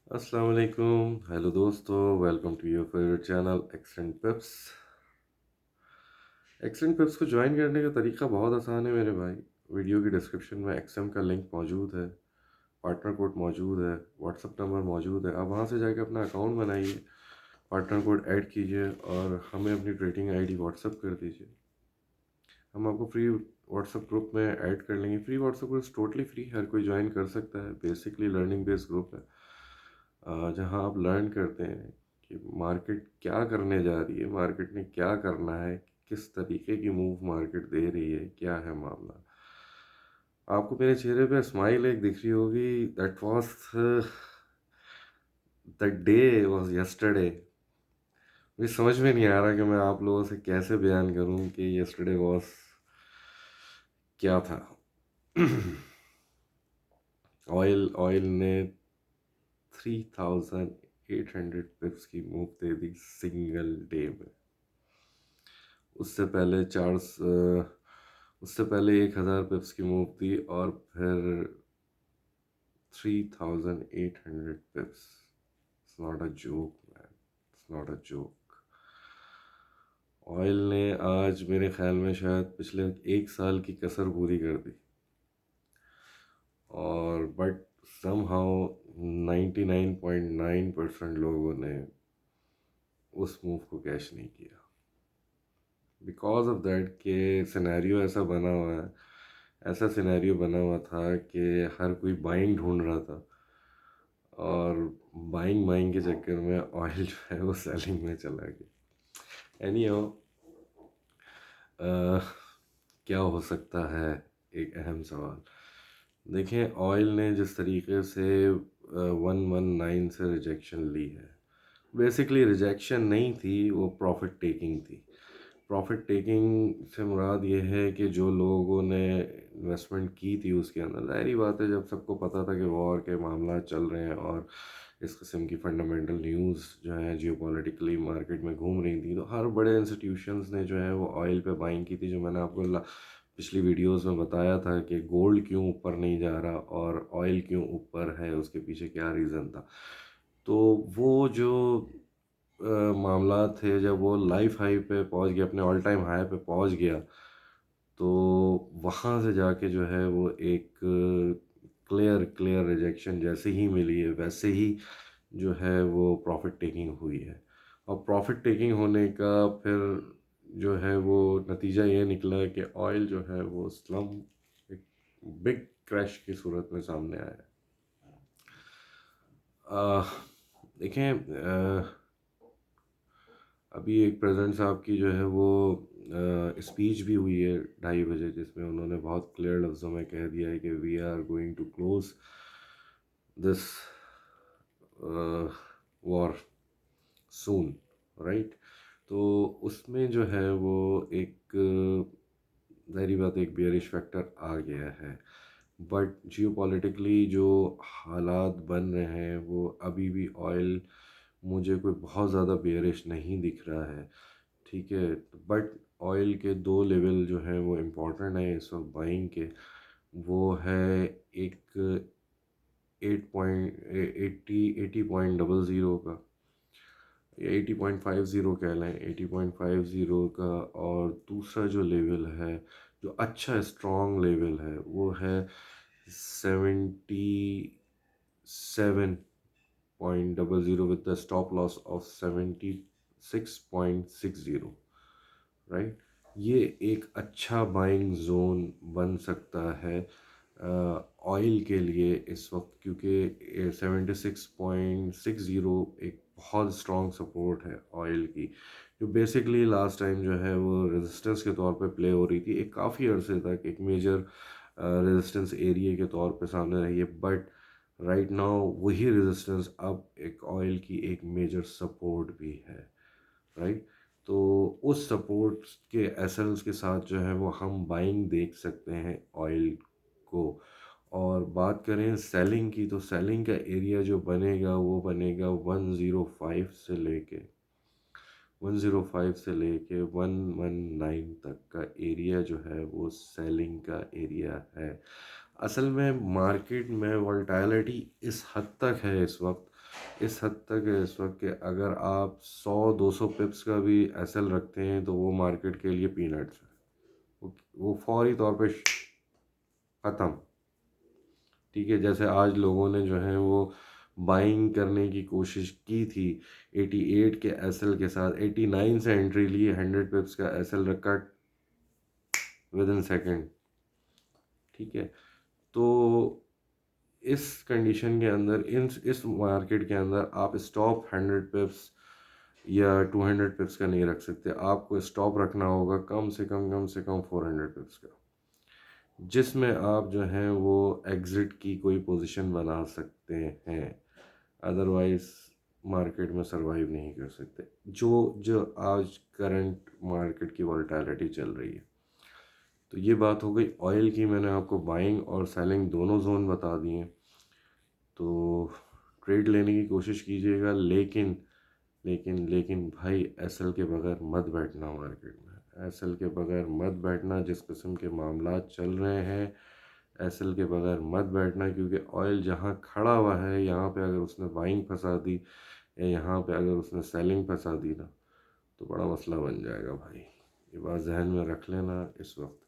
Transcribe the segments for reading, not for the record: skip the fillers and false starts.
अस्सलाम वालेकुम। हेलो दोस्तों, welcome to your favourite channel accent pips. Accent pips को ज्वाइन करने का तरीका बहुत आसान है मेरे भाई। वीडियो की डिस्क्रिप्शन में एक्सएम का लिंक मौजूद है, पार्टनर कोड मौजूद है, व्हाट्सअप नंबर मौजूद है। आप वहां से जाकर अपना अकाउंट बनाइए, पार्टनर कोड ऐड कीजिए और हमें अपनी ट्रेडिंग आईडी व्हाट्सअप कर दीजिए। हम आपको फ्री व्हाट्सअप ग्रुप में ऐड कर लेंगे। Free WhatsApp group totally free, हर कोई ज्वाइन कर सकता है। बेसिकली लर्निंग बेस्ड ग्रुप है, जहाँ आप लर्न करते हैं कि मार्केट क्या करने जा रही है, मार्केट ने क्या करना है, किस तरीके की मूव मार्केट दे रही है, क्या है मामला। आपको मेरे चेहरे पे स्माइल एक दिख रही होगी। That was the day was yesterday. मुझे समझ में नहीं आ रहा कि मैं आप लोगों से कैसे बयान करूं कि यस्टरडे वाज क्या था। ऑयल ने 3800 पिप्स की मूव दे दी सिंगल डे में। उससे पहले उससे पहले 1000 पिप्स की मूव थी और फिर 3800 पिप्स। It's not a joke man, it's not a joke. Oil ने आज मेरे ख्याल में शायद पिछले एक साल की कसर पूरी कर दी। और बट समहाउ 99.9% लोगों ने उस मूव को कैश नहीं किया। बिकॉज ऑफ दैट के सिनेरियो ऐसा बना हुआ है, ऐसा सिनेरियो बना हुआ था कि हर कोई बाइंग ढूंढ रहा था और बाइंग बाइंग के चक्कर में ऑयल जो है वो सेलिंग में चला गया। एनी क्या हो सकता है, एक अहम सवाल। देखें, ऑयल ने जिस तरीके से 119 से रिजेक्शन ली है, बेसिकली रिजेक्शन नहीं थी, वो प्रॉफिट टेकिंग थी। प्रॉफिट टेकिंग से मुराद ये है कि जो लोगों ने इन्वेस्टमेंट की थी उसके अंदर, ज़ाहिरी बात है, जब सबको पता था कि वॉर के मामला चल रहे हैं और इस किस्म की फंडामेंटल न्यूज़ जो है जियोपॉलिटिकली मार्केट में घूम रही थी, तो हर बड़े इंस्टीट्यूशंस ने जो है वो ऑयल पे बाइंग की थी। जो मैंने आपको पिछली वीडियोस में बताया था कि गोल्ड क्यों ऊपर नहीं जा रहा और ऑयल क्यों ऊपर है, उसके पीछे क्या रीज़न था। तो वो जो मामला थे, जब वो लाइफ हाई पे पहुंच गया, अपने ऑल टाइम हाई पे पहुंच गया, तो वहाँ से जाके जो है वो एक क्लियर क्लियर रिजेक्शन जैसे ही मिली है, वैसे ही जो है वो प्रॉफिट टेकिंग हुई है। और प्रॉफिट टेकिंग होने का फिर जो है वो नतीजा ये निकला कि ऑयल जो है वो स्लम, एक बिग क्रैश की सूरत में सामने आया। देखें, अभी एक प्रेसिडेंट साहब की जो है वो स्पीच भी हुई है 2:30 बजे, जिसमें उन्होंने बहुत क्लियर लफ्ज़ों में कह दिया है कि we are going to close this war soon, right. तो उसमें जो है वो एक ज़ाहिरी बात है, एक बेयरिश फैक्टर आ गया है। बट जियोपॉलिटिकली जो हालात बन रहे हैं वो अभी भी ऑयल, मुझे कोई बहुत ज़्यादा बेयरिश नहीं दिख रहा है, ठीक है। बट ऑयल के दो लेवल जो हैं वो इम्पोर्टेंट है इस वक्त बाइंग के। वो है एक 80.00 का, 80.50 कह लें, 80.50 का। और दूसरा जो लेवल है, जो अच्छा स्ट्रॉन्ग लेवल है, वो है 77.00 with the stop loss of 76.60, right. ये एक अच्छा बाइंग जोन बन सकता है ऑयल के लिए इस वक्त, क्योंकि 76.60 एक बहुत स्ट्रॉन्ग सपोर्ट है ऑयल की, जो बेसिकली लास्ट टाइम जो है वो रेजिस्टेंस के तौर पे प्ले हो रही थी, एक काफ़ी अरसे तक एक मेजर रेजिस्टेंस एरिया के तौर पे सामने रही है। बट राइट नाउ वही रेजिस्टेंस अब एक ऑयल की एक मेजर सपोर्ट भी है, राइट। तो उस सपोर्ट के एसल्स के साथ जो है वो हम बाइंग देख सकते हैं ऑयल को। और बात करें सेलिंग की, तो सेलिंग का एरिया जो बनेगा वो बनेगा 105 से लेके 105 से लेके 119 तक का एरिया जो है वो सेलिंग का एरिया है। असल में मार्केट में वोलेटिलिटी इस हद तक है इस वक्त इस हद तक है इस वक्त कि अगर आप 100-200 पिप्स का भी एसएल रखते हैं तो वो मार्केट के लिए पीनट्स है। वो फौरी तौर पे ख़त्म। ठीक है, जैसे आज लोगों ने जो है वो बाइंग करने की कोशिश की थी 88 के एसएल के साथ, 89 से एंट्री ली, 100 पिप्स का एसएल रखा विद इन सेकेंड। ठीक है, तो इस कंडीशन के अंदर इस मार्केट के अंदर आप स्टॉप 100 पिप्स या 200 पिप्स का नहीं रख सकते। आपको स्टॉप रखना होगा कम से कम 400 पिप्स का, जिसमें आप जो है वो एग्ज़िट की कोई पोजीशन बना सकते हैं। अदरवाइज मार्केट में सरवाइव नहीं कर सकते, जो जो आज करंट मार्केट की वॉलेटिलिटी चल रही है। तो ये बात हो गई ऑयल की। मैंने आपको बाइंग और सेलिंग दोनों जोन बता दिए। तो ट्रेड लेने की कोशिश कीजिएगा, लेकिन लेकिन लेकिन भाई एसएल के बगैर मत बैठना मार्केट में। एसएल के बगैर मत बैठना। जिस किस्म के मामला चल रहे हैं, एसएल के बगैर मत बैठना, क्योंकि ऑयल जहाँ खड़ा हुआ है यहाँ पे अगर उसने बाइंग फंसा दी या यहाँ पे अगर उसने सेलिंग फंसा दी ना, तो बड़ा मसला बन जाएगा भाई। ये बात जहन में रख लेना इस वक्त।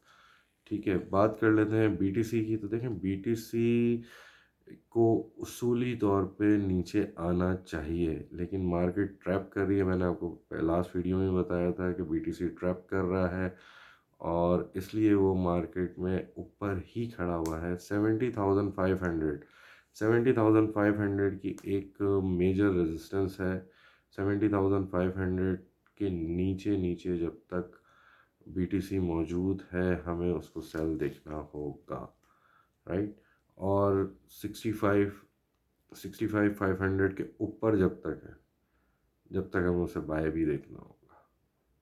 ठीक है, बात कर लेते हैं बीटीसी की। तो देखें, बीटीसी को उसूली तौर पे नीचे आना चाहिए, लेकिन मार्केट ट्रैप कर रही है। मैंने आपको लास्ट वीडियो में बताया था कि बीटीसी ट्रैप कर रहा है, और इसलिए वो मार्केट में ऊपर ही खड़ा हुआ है। 70,500 की एक मेजर रेजिस्टेंस है। 70,500 के नीचे नीचे जब तक बीटीसी मौजूद है, हमें उसको सेल देखना होगा, राइट। और 65 के ऊपर जब तक है, जब तक हमें उसे बाय भी देखना होगा।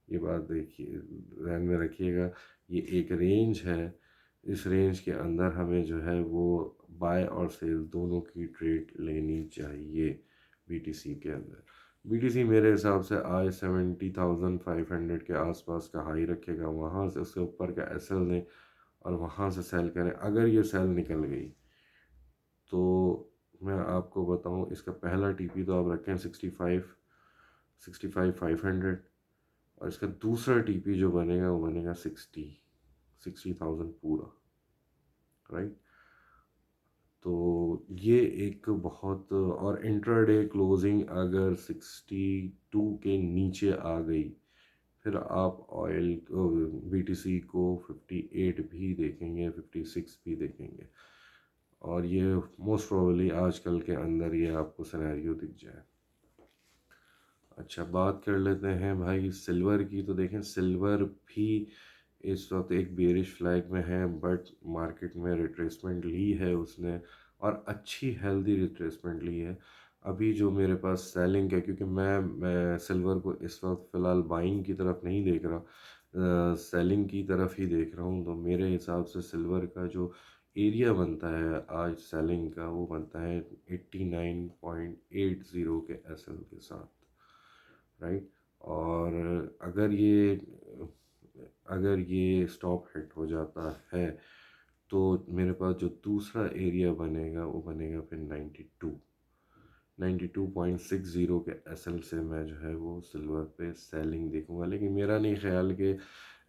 ये बात देखिए, ध्यान में रखिएगा। ये एक रेंज है, इस रेंज के अंदर हमें जो है वो बाय और सेल दोनों की ट्रेड लेनी चाहिए बीटीसी के अंदर। बीटीसी मेरे हिसाब से आज 70,500 के आसपास का हाई रखेगा, वहाँ से उसके ऊपर का एसएल लें और वहाँ से सेल करें। अगर ये सेल निकल गई तो मैं आपको बताऊं, इसका पहला टीपी तो आप रखें 65,500, और इसका दूसरा टीपी जो बनेगा वो बनेगा 60,000 पूरा, राइट। तो ये एक बहुत, और इंट्राडे क्लोजिंग अगर 62 के नीचे आ गई, फिर आप ऑयल बीटीसी को 58 भी देखेंगे, 56 भी देखेंगे, और ये मोस्ट प्रोबेबली आजकल के अंदर ये आपको सिनेरियो दिख जाए। अच्छा, बात कर लेते हैं भाई सिल्वर की। तो देखें, सिल्वर भी इस वक्त एक बेरिश फ्लैग में है, बट मार्केट में रिट्रेसमेंट ली है उसने, और अच्छी हेल्दी रिट्रेसमेंट ली है। अभी जो मेरे पास सेलिंग है, क्योंकि मैं सिल्वर को इस वक्त फ़िलहाल बाइंग की तरफ नहीं देख रहा, सेलिंग की तरफ ही देख रहा हूँ। तो मेरे हिसाब से सिल्वर का जो एरिया बनता है आज सेलिंग का, वो बनता है 89.80 के एसएल के साथ, राइट। और अगर ये स्टॉप हिट हो जाता है, तो मेरे पास जो दूसरा एरिया बनेगा वो बनेगा फिर 92.60 के एसएल से मैं जो है वो सिल्वर पे सेलिंग देखूंगा। लेकिन मेरा नहीं ख्याल कि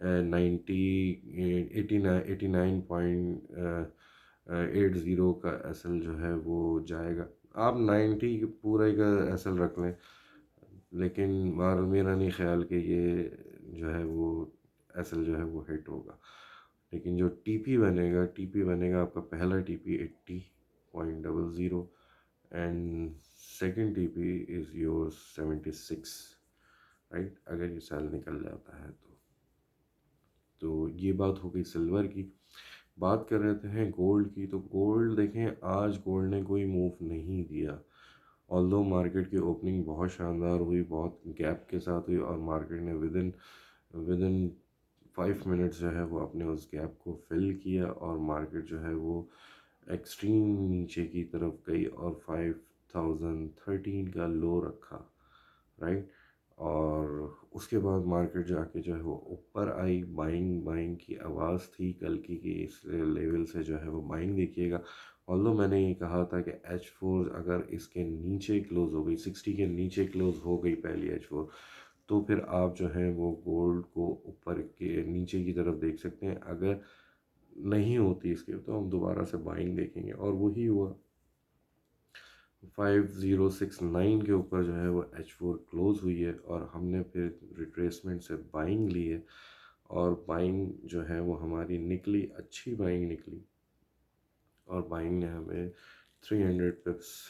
89.80 का एसएल जो है वो जाएगा। आप 90 पूरा ही का एसएल रख लें, लेकिन मेरा नहीं ख्याल कि ये जो है वो एसएल जो है वो हिट होगा। लेकिन जो टीपी बनेगा आपका पहला TP 80.00, and second TP is your 76, right, अगर ये सेल निकल जाता है तो ये बात हो गई सिल्वर की। बात कर रहे थे गोल्ड की। तो गोल्ड देखें, आज गोल्ड ने कोई मूव नहीं दिया, ऑल्दो मार्केट की ओपनिंग बहुत शानदार हुई, बहुत गैप के साथ हुई, और मार्केट ने विद इन 5 मिनट्स जो है वो अपने उस गैप को फिल किया, और मार्केट जो है वो एक्सट्रीम नीचे की तरफ गई और 5013 का लो रखा, राइट। और उसके बाद मार्केट जाके जो है वो ऊपर आई। बाइंग बाइंग की आवाज़ थी कल की कि इस लेवल से जो है वो बाइंग देखिएगा, ऑल्दो मैंने ये कहा था कि H4 अगर इसके नीचे क्लोज़ हो गई, 60 के नीचे क्लोज़ हो गई पहली H4, तो फिर आप जो है वो गोल्ड को ऊपर के नीचे की तरफ देख सकते हैं। अगर नहीं होती इसके तो हम दोबारा से बाइंग देखेंगे, और वही हुआ। 5069 के ऊपर जो है वो H4 क्लोज़ हुई है और हमने फिर रिट्रेसमेंट से बाइंग ली है, और बाइंग जो है वो हमारी निकली, अच्छी बाइंग निकली, और बाइंग ने हमें 300 पिप्स,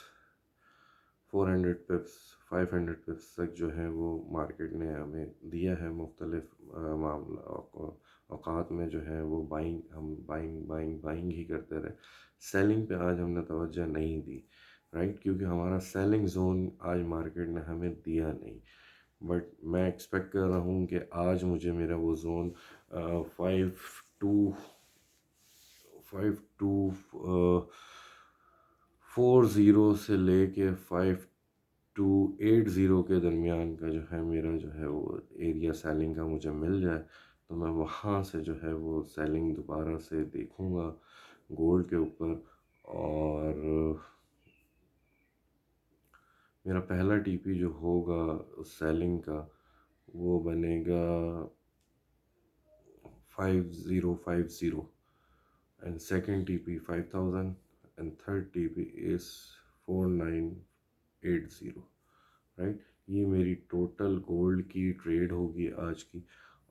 400 पिप्स, 500 पिप्स तक जो है वो मार्केट ने हमें दिया है। मुख्तलिफ मामला औकात में जो है वो बाइंग, हम बाइंग बाइंग बाइंग ही करते रहे। सेलिंग पे आज हमने तवज्जो नहीं दी, राइट, क्योंकि हमारा सेलिंग जोन आज मार्केट ने हमें दिया नहीं। बट मैं एक्सपेक्ट कर रहा हूँ कि आज मुझे मेरा वो जोन 5240 से लेके 5280 के दरमियान का जो है मेरा जो है वो एरिया सेलिंग का मुझे मिल जाए, तो मैं वहाँ से जो है वो सेलिंग दोबारा से देखूँगा गोल्ड के ऊपर। और मेरा पहला टीपी जो होगा सेलिंग का वो बनेगा 5050, and second TP 5000, and third TP is 4980, right. ये मेरी टोटल गोल्ड की ट्रेड होगी आज की।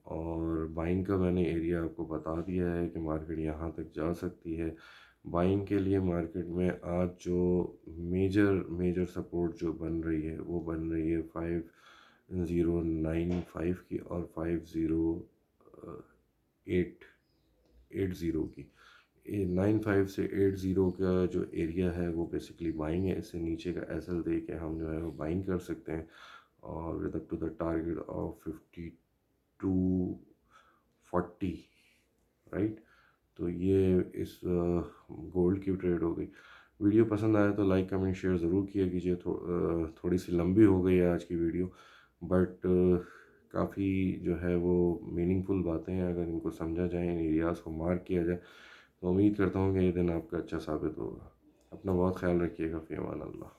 और बाइंग का मैंने एरिया आपको बता दिया है कि मार्केट यहाँ तक जा सकती है। बाइंग के लिए मार्केट में आज जो मेजर मेजर सपोर्ट जो बन रही है वो बन रही है 5095 की और 5080 की। 95 से 80 का जो एरिया है वो बेसिकली बाइंग है। इससे नीचे का एसएल दे के हम जो है वो बाइंग कर सकते हैं, और with up to the target of 5240, right. तो ये इस गोल्ड की ट्रेड हो गई। वीडियो पसंद आया तो लाइक कमेंट शेयर ज़रूर किया कीजिए। थोड़ी सी लंबी हो गई है आज की वीडियो, बट काफ़ी जो है वो मीनिंगफुल बातें हैं। अगर इनको समझा जाए, इन एरियाज़ को मार्क किया जाए, तो उम्मीद करता हूँ कि ये दिन आपका अच्छा साबित होगा। अपना बहुत ख्याल रखिएगा। फ़ी अमान अल्लाह।